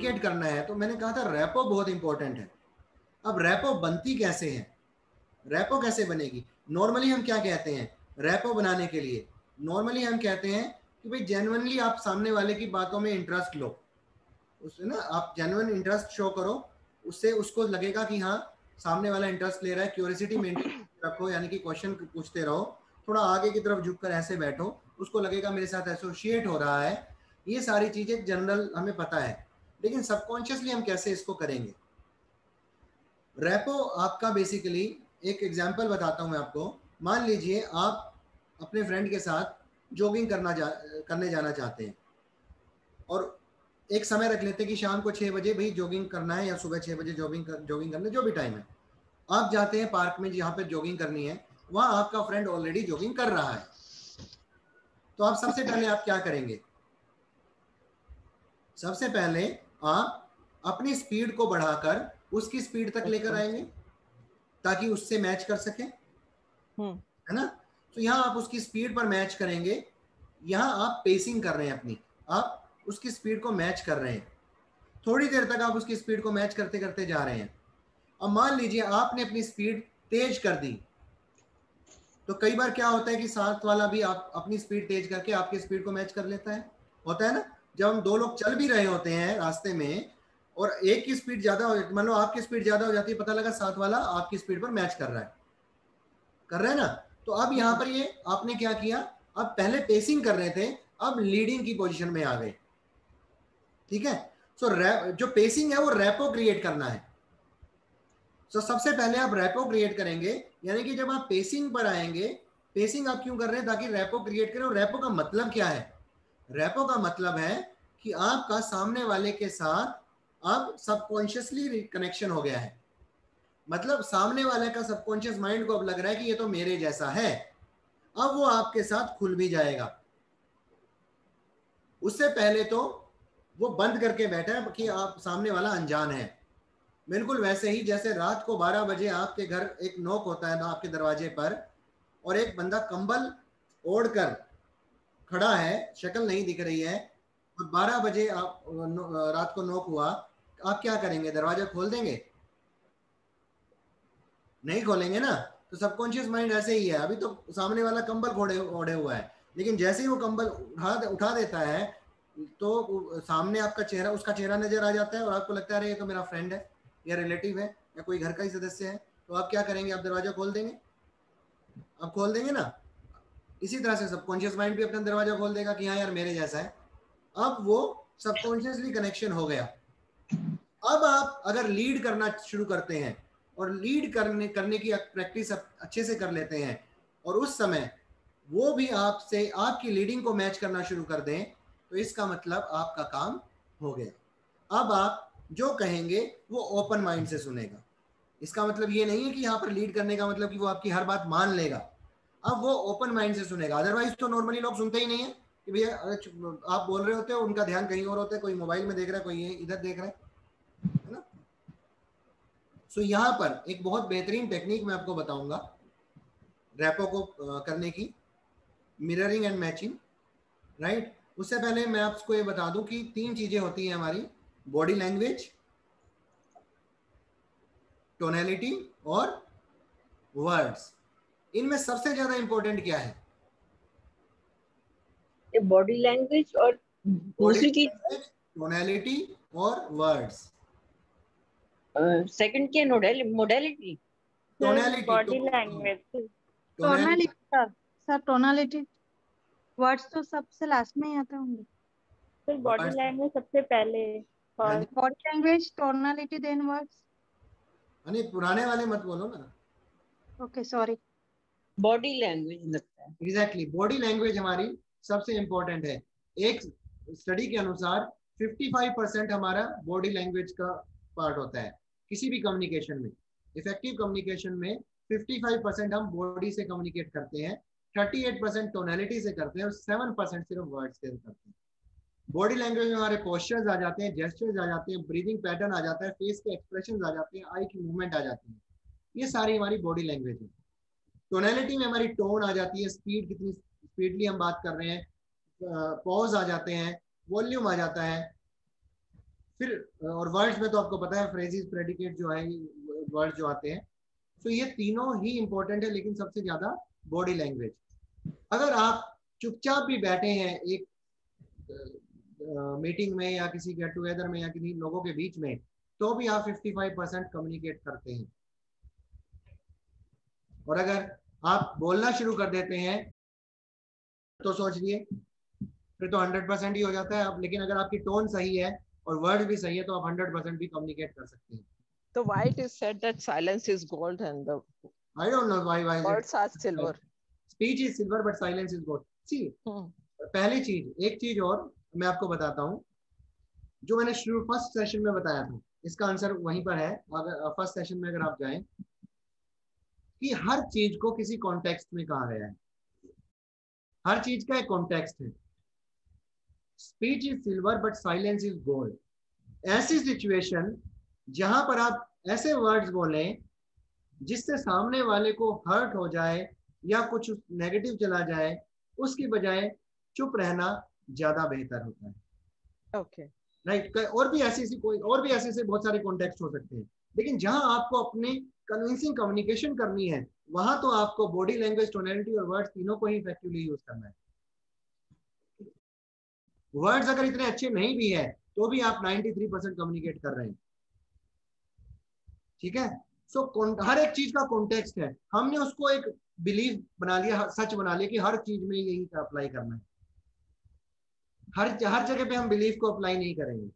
Communicate करना है, तो मैंने कहा था रैपो बहुत इंपॉर्टेंट है। अब रैपो बनती कैसे है, रैपो कैसे बनेगी? नॉर्मली हम क्या कहते हैं रैपो बनाने के लिए? नॉर्मली हम कहते हैं कि भाई जेन्युइनली आप सामने वाले की बातों में इंटरेस्ट लो, उससे ना आप जेन्युइन इंटरेस्ट शो करो, उससे उसको लगेगा कि हाँ सामने वाला इंटरेस्ट ले रहा है। क्यूरियोसिटी मेंटेन रखो, यानी कि क्वेश्चन पूछते रहो, थोड़ा आगे की तरफ झुककर ऐसे बैठो, उसको लगेगा मेरे साथ एसोसिएट हो रहा है। ये सारी चीजें जनरल हमें पता है, लेकिन सबकॉन्शियसली हम कैसे इसको करेंगे? रैपो आपका बेसिकली, एक एग्जांपल बताता हूं मैं आपको। मान लीजिए आप अपने फ्रेंड के साथ जॉगिंग करने जाना चाहते हैं, और एक समय रख लेते हैं कि शाम को 6 बजे भाई जॉगिंग करना है, या सुबह 6 बजे जॉगिंग करना, जो भी टाइम है। आप जाते हैं पार्क में जहाँ पे जॉगिंग करनी है, वहां आपका फ्रेंड ऑलरेडी जॉगिंग कर रहा है। तो आप सबसे पहले आप क्या करेंगे? सबसे पहले आप अपनी स्पीड को बढ़ाकर उसकी स्पीड तक लेकर आएंगे, ताकि उससे मैच कर सके, है ना? तो यहाँ आप उसकी स्पीड पर मैच करेंगे, यहाँ आप पेसिंग कर रहे हैं अपनी, आप उसकी स्पीड को मैच कर रहे हैं। थोड़ी देर तक आप उसकी स्पीड को मैच करते करते जा रहे हैं। अब मान लीजिए आपने अपनी स्पीड तेज कर दी, तो कई बार क्या होता है कि साथ वाला भी आप अपनी स्पीड तेज करके आपकी स्पीड को मैच कर लेता है। होता है ना, जब हम दो लोग चल भी रहे होते हैं रास्ते में, और एक की स्पीड ज्यादा हो जाती, मान लो आपकी स्पीड ज्यादा हो जाती है, पता लगा साथ वाला आपकी स्पीड पर मैच कर रहा है, कर रहा है ना? तो अब यहाँ पर ये आपने क्या किया, अब पहले पेसिंग कर रहे थे, अब लीडिंग की पोजीशन में आ गए। ठीक है? सो जो पेसिंग है वो रैपो क्रिएट करना है। सो सबसे पहले आप रैपो क्रिएट करेंगे, यानी कि जब आप पेसिंग पर आएंगे, पेसिंग आप क्यों कर रहे हैं? ताकि रैपो क्रिएट करें। और रैपो का मतलब क्या है? रैपो का मतलब है कि आपका सामने वाले के साथ अब सबकॉन्शियसली कनेक्शन हो गया है। मतलब सामने वाले का सबकॉन्शियस माइंड को अब लग रहा है कि ये तो मेरे जैसा है, अब वो आपके साथ खुल भी जाएगा। उससे पहले तो वो बंद करके बैठा है कि आप सामने वाला अनजान है। बिल्कुल वैसे ही जैसे रात को 12 बजे आपके घर एक नॉक होता है ना आपके दरवाजे पर, और एक बंदा कंबल ओढ़कर खड़ा है, शक्ल नहीं दिख रही है, और 12 बजे आप रात को नॉक हुआ, आप क्या करेंगे? दरवाजा खोल देंगे? नहीं खोलेंगे ना। तो सबकॉन्शियस माइंड ऐसे ही है, अभी तो सामने वाला कंबल ओढ़े ओढ़े हुआ है, लेकिन जैसे ही वो कंबल उठा देता है, तो सामने आपका चेहरा, उसका चेहरा नजर आ जाता है, और आपको लगता है अरे ये तो मेरा फ्रेंड है, या रिलेटिव है, या कोई घर का ही सदस्य है। तो आप क्या करेंगे? आप दरवाजा खोल देंगे? आप खोल देंगे ना। इसी तरह से सबकॉन्शियस माइंड भी अपना दरवाजा खोल देगा कि हाँ यार मेरे जैसा है। अब वो सबकॉन्शियसली कनेक्शन हो गया। अब आप अगर लीड करना शुरू करते हैं, और लीड करने की प्रैक्टिस अच्छे से कर लेते हैं, और उस समय वो भी आपसे आपकी लीडिंग को मैच करना शुरू कर दें, तो इसका मतलब आपका काम हो गया। अब आप जो कहेंगे वो ओपन माइंड से सुनेगा। इसका मतलब ये नहीं है कि यहाँ पर लीड करने का मतलब कि वो आपकी हर बात मान लेगा। अब वो ओपन माइंड से सुनेगा। अदरवाइज तो नॉर्मली लोग सुनते ही नहीं है कि भैया आप बोल रहे होते हो, उनका ध्यान कहीं और होता है, कोई मोबाइल में देख रहा है, कोई इधर देख रहा है ना? सो यहाँ पर एक बहुत बेहतरीन टेक्निक मैं आपको बताऊंगा रैपो को करने की, मिररिंग एंड मैचिंग, राइट? उससे पहले मैं आपको ये बता दूं कि 3 चीजें होती हैं हमारी: बॉडी लैंग्वेज, टोनैलिटी और वर्ड्स। इनमें सबसे ज्यादा इंपॉर्टेंट क्या है? बॉडी लैंग्वेज और बॉडी दूसरी चीज लैंग्वेज, टोनैलिटी और वर्ड्स। सेकंड क्या? Modality. Tonality, body language. Tonality, sir tonality, words तो सबसे लास्ट में ही आते होंगे। फिर बॉडी वर्ड्स। लैंग्वेज सबसे पहले। हाँ जी, body language, tonality, then words. नहीं पुराने वाले मत बोलो ना। Okay sorry. बॉडी लैंग्वेज लगता है। एग्जैक्टली, बॉडी लैंग्वेज हमारी सबसे इंपॉर्टेंट है। एक स्टडी के अनुसार 55% हमारा बॉडी लैंग्वेज का पार्ट होता है किसी भी कम्युनिकेशन में। इफेक्टिव कम्युनिकेशन में 55% हम बॉडी से कम्युनिकेट करते हैं, 38% टोनैलिटी से करते हैं, और 7% सिर्फ वर्ड से करते हैं। बॉडी लैंग्वेज में हमारे पोस्चर्स आ जाते हैं, जेस्चर्स आ जाते हैं, ब्रीदिंग पैटर्न आ जाता है, फेस के एक्सप्रेशन आ जाते हैं, आई की मूवमेंट आ जाती है। ये सारी हमारी बॉडी लैंग्वेज है। टोनैलिटी में हमारी टोन आ जाती है, स्पीड, कितनी स्पीडली हम बात कर रहे हैं, पॉज आ जाते हैं, वॉल्यूम आ जाता है, फिर और वर्ड्स में तो आपको पता है फ्रेजेस, प्रेडिकेट जो है, वर्ड जो आते हैं, तो ये तीनों ही इंपॉर्टेंट है, लेकिन सबसे ज्यादा बॉडी लैंग्वेज। अगर आप चुपचाप भी बैठे हैं एक मीटिंग में या किसी गेट टुगेदर में या किसी लोगों के बीच में, तो भी आप 55% कम्युनिकेट करते हैं। और अगर आप बोलना शुरू कर देते हैं तो सोचिए फिर तो 100% ही हो जाता है आप। लेकिन अगर आपकी टोन सही है और वर्ड भी सही है तो आप 100% भी कम्युनिकेट कर सकते हैं। So why it is said that silence is gold and the I don't know why is words it are silver? Speech is silver but silence is gold. See, पहली चीज, एक चीज और मैं आपको बताता हूँ, जो मैंने शुरू फर्स्ट सेशन में बताया था, इसका आंसर वहीं पर है। अगर फर्स्ट सेशन में अगर आप जाएं, कि हर चीज को किसी कॉन्टेक्स्ट में कहा गया है, हर चीज का एक कॉन्टेक्स्ट है। Speech is silver but silence is gold. ऐसी सिचुएशन जहां पर आप ऐसे वर्ड्स बोलें जिससे सामने वाले को हर्ट हो जाए या कुछ नेगेटिव चला जाए, उसकी बजाय चुप रहना ज्यादा बेहतर होता है। Okay, right. और भी ऐसी बहुत सारे कॉन्टेक्स्ट हो सकते हैं, लेकिन जहां आपको अपनी कन्विंसिंग कम्युनिकेशन करनी है, वहां तो आपको बॉडी लैंग्वेज, टोनैलिटी और वर्ड्स तीनों को ही इफेक्टिवली यूज करना है। वर्ड्स अगर इतने अच्छे नहीं भी है तो भी आप 93% कम्युनिकेट कर रहे हैं। ठीक है। सो हर एक चीज का कॉन्टेक्स्ट है। हमने उसको एक बिलीव बना लिया, सच बना लिया कि हर चीज में यही अप्लाई करना है। हर जगह पे हम बिलीफ को अप्लाई नहीं करेंगे।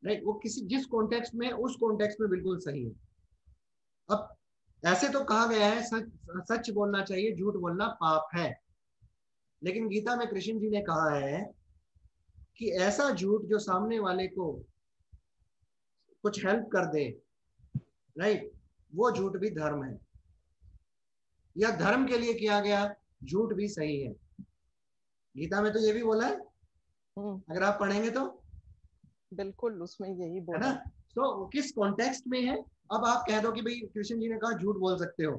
राइट। वो किसी जिस कॉन्टेक्स्ट में, उस कॉन्टेक्स्ट में बिल्कुल सही है। अब ऐसे तो कहा गया है सच बोलना चाहिए, झूठ बोलना पाप है। लेकिन गीता में कृष्ण जी ने कहा है कि ऐसा झूठ जो सामने वाले को कुछ हेल्प कर दे, राइट, वो झूठ भी धर्म है, या धर्म के लिए किया गया झूठ भी सही है। गीता में तो ये भी बोला है, अगर आप पढ़ेंगे तो बिल्कुल उसमें यही है बोला ना। तो किस कॉन्टेक्स्ट में है। अब आप कह दो कि भाई कृष्ण जी ने कहा झूठ बोल सकते हो,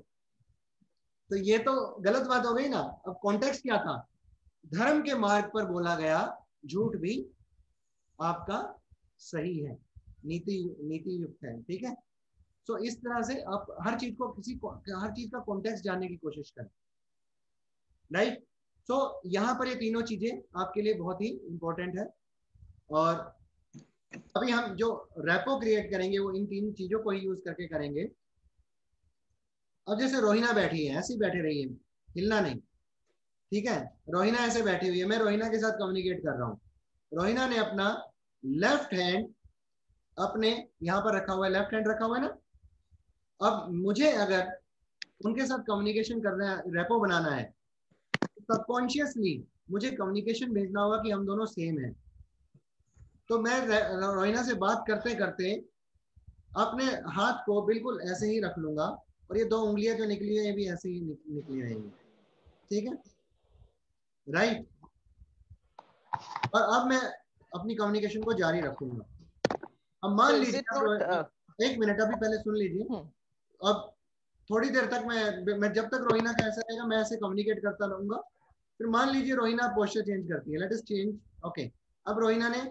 तो ये तो गलत बात हो गई ना। अब कॉन्टेक्स्ट क्या था, धर्म के मार्ग पर बोला गया झूठ भी आपका सही है, नीति युक्त है। ठीक है। तो इस तरह से आप हर चीज का कॉन्टेक्स्ट जानने की कोशिश करें। राइट। तो यहाँ पर ये तीनों चीजें आपके लिए बहुत ही इंपॉर्टेंट है। और अभी हम जो रैपो क्रिएट करेंगे वो इन तीन चीजों को ही यूज करके करेंगे। अब जैसे रोहिना बैठी है, ऐसी बैठे रही है, हिलना नहीं। ठीक है। रोहिना ऐसे बैठी हुई है, मैं रोहिना के साथ कम्युनिकेट कर रहा हूँ। रोहिना ने अपना लेफ्ट हैंड अपने यहाँ पर रखा हुआ है, लेफ्ट हैंड रखा हुआ है ना। अब मुझे अगर उनके साथ कम्युनिकेशन करना है, रेपो बनाना है, सबकॉन्शियसली मुझे कम्युनिकेशन भेजना होगा कि हम दोनों सेम हैं। तो मैं रोहिना से बात करते करते अपने हाथ को बिल्कुल ऐसे ही रख लूंगा, और ये दो उंगलियां जो निकली है ये भी ऐसे ही निकली रहेंगी। ठीक है। राइट। और अब मैं अपनी कम्युनिकेशन को जारी रखूंगा। अब मान लीजिए, एक मिनट अभी पहले सुन लीजिए। अब थोड़ी देर तक मैं जब तक रोहिना का ऐसा रहेगा मैं ऐसे कम्युनिकेट करता रहूंगा। फिर मान लीजिए रोहिना पोस्चर चेंज करती है, लेट अस चेंज। ओके, अब रोहिना ने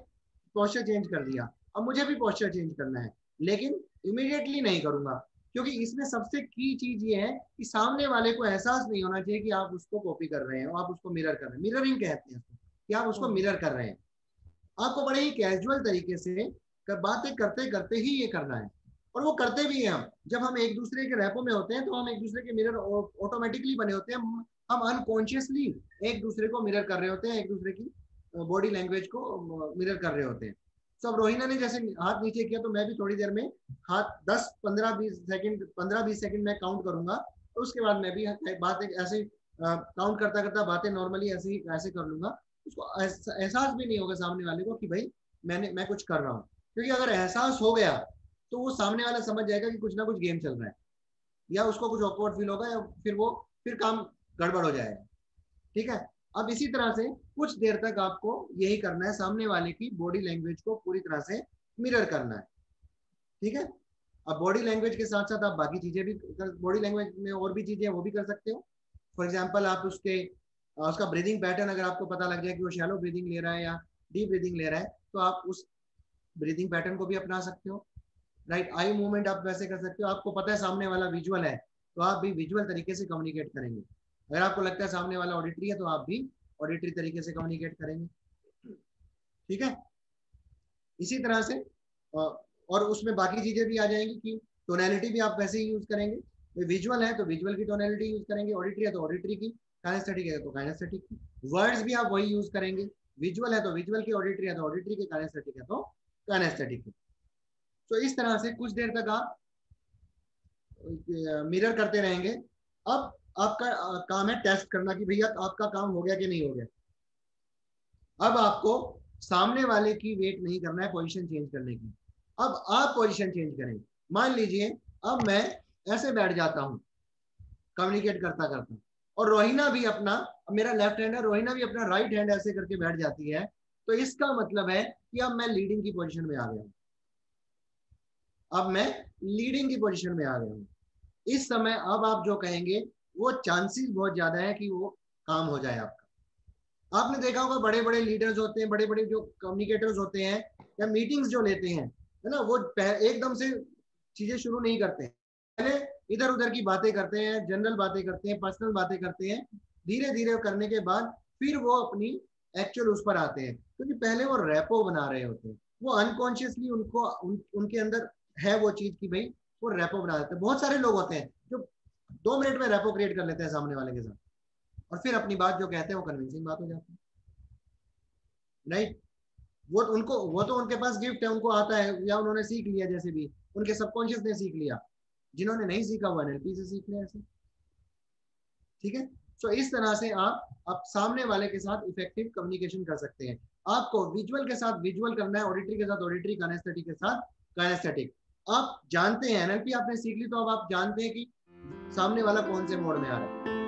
पोस्चर चेंज कर दिया, अब मुझे भी पोस्चर चेंज करना है, लेकिन इमीडिएटली नहीं करूंगा, क्योंकि इसमें सबसे की चीज ये है कि सामने वाले को एहसास नहीं होना चाहिए कि आप उसको कॉपी कर रहे हैं, आप उसको मिरर कर रहे हैं। मिररिंग कहते हैं कि आप उसको मिरर कर रहे हैं। आपको बड़े ही कैजुअल तरीके से बातें करते करते ही ये करना है, और वो करते भी हैं। हम जब हम एक दूसरे के रैपो में होते हैं तो हम एक दूसरे के मिरर ऑटोमेटिकली बने होते हैं। हम अनकॉन्शियसली एक दूसरे को मिरर कर रहे होते हैं, एक दूसरे की बॉडी लैंग्वेज को मिरर कर रहे होते हैं। तो अब रोहिना ने जैसे हाथ नीचे किया तो मैं भी थोड़ी देर में हाथ 10-15-20 सेकंड में काउंट करूंगा, तो उसके बाद मैं भी बात ऐसे काउंट करता करता बातें नॉर्मली ऐसे कर लूंगा। उसको एहसास भी नहीं होगा सामने वाले को कि भाई मैं कुछ कर रहा हूँ, क्योंकि अगर एहसास हो गया तो वो सामने वाला समझ जाएगा कि कुछ ना कुछ गेम चल रहा है, या उसको कुछ ऑकवर्ड फील होगा, या फिर काम गड़बड़ हो जाएगा। ठीक है। अब इसी तरह से कुछ देर तक आपको यही करना है, सामने वाले की बॉडी लैंग्वेज को पूरी तरह से मिरर करना है। ठीक है। अब बॉडी लैंग्वेज के साथ साथ आप बाकी चीजें भी, बॉडी लैंग्वेज में और भी चीजें वो भी कर सकते हो। फॉर एग्जाम्पल आप उसका ब्रीदिंग पैटर्न अगर आपको पता लग जाए कि वो शैलो ब्रीदिंग ले रहा है या डीप ब्रीदिंग ले रहा है, तो आप ब्रीदिंग पैटर्न को भी अपना सकते हो, राइट। आई मूवमेंट आप वैसे कर सकते हो। आपको पता है सामने वाला विजुअल है तो आप भी विजुअल तरीके से कम्युनिकेट करेंगे। अगर आपको लगता है सामने वाला ऑडिटरी है तो आप भी ऑडिटरी तरीके से कम्युनिकेट करेंगे, ठीक है। इसी तरह से और उसमें बाकी चीजें भी आ जाएंगी कि टोनैलिटी भी आप वैसे ही यूज करेंगे। विजुअल है तो विजुअल की टोनैलिटी यूज करेंगे, ऑडिटरी है तो ऑडिटरी की, काइनेस्थेटिक है तो काइनेस्थेटिक की। वर्ड्स भी आप वही यूज करेंगे, विजुअल है तो विजुअल की, ऑडिटरी है तो ऑडिटरी की, काइनेस्थेटिक है तो काइनेस्थेटिक की। तो इस तरह से कुछ देर तक आप मिरर करते रहेंगे। अब आपका काम है टेस्ट करना कि भैया आपका काम हो गया कि नहीं हो गया। अब आपको सामने वाले की वेट नहीं करना है पोजीशन चेंज करने की। अब आप पोजीशन चेंज करेंगे। मान लीजिए अब मैं ऐसे बैठ जाता हूं कम्युनिकेट करता करता, और रोहिना भी अपना, मेरा लेफ्ट हैंड है, रोहिना भी अपना राइट हैंड ऐसे करके बैठ जाती है, तो इसका मतलब है कि अब मैं लीडिंग की पोजीशन में आ गया हूं। अब मैं लीडिंग की पोजीशन में आ गया हूं। इस समय अब आप जो कहेंगे वो चांसेस बहुत ज्यादा है कि वो काम हो जाए आपका। आपने देखा होगा बड़े बड़े लीडर्स होते हैं, बड़े बड़े जो कम्युनिकेटर्स होते हैं या मीटिंग्स जो लेते हैं, है ना, वो एकदम से चीजें शुरू नहीं करते हैं। पहले इधर उधर की बातें करते हैं, जनरल बातें करते हैं, पर्सनल बातें करते हैं। धीरे धीरे करने के बाद फिर वो अपनी एक्चुअल उस पर आते हैं, क्योंकि पहले वो रैपो बना रहे होते हैं। वो अनकॉन्शियसली उनको उनके अंदर है वो चीज कि भाई वो रैपो बना देते हैं। बहुत सारे लोग होते हैं जो 2 मिनट में रैपो क्रिएट कर लेते हैं सामने वाले के साथ, और फिर अपनी बात जो कहते हैं वो कन्विंसिंग बात हो जाती है, राइट। वो तो उनके पास गिफ्ट है, उनको आता है या उन्होंने सीख लिया, जैसे भी उनके सबकॉन्शियस ने सीख लिया। जिन्होंने नहीं सीखा वो एनएलपी से सीख लिया ऐसे, ठीक है। तो इस तरह से आप सामने वाले के साथ इफेक्टिव कम्युनिकेशन कर सकते हैं। आपको विजुअल के साथ विजुअल करना है, ऑडिटरी के साथ ऑडिटरी, काइनेस्थेटिक के साथ काइनेस्थेटिक। आप जानते हैं एनएलपी आपने सीख ली, तो अब आप जानते हैं कि सामने वाला कौन से मोड में आ रहा है।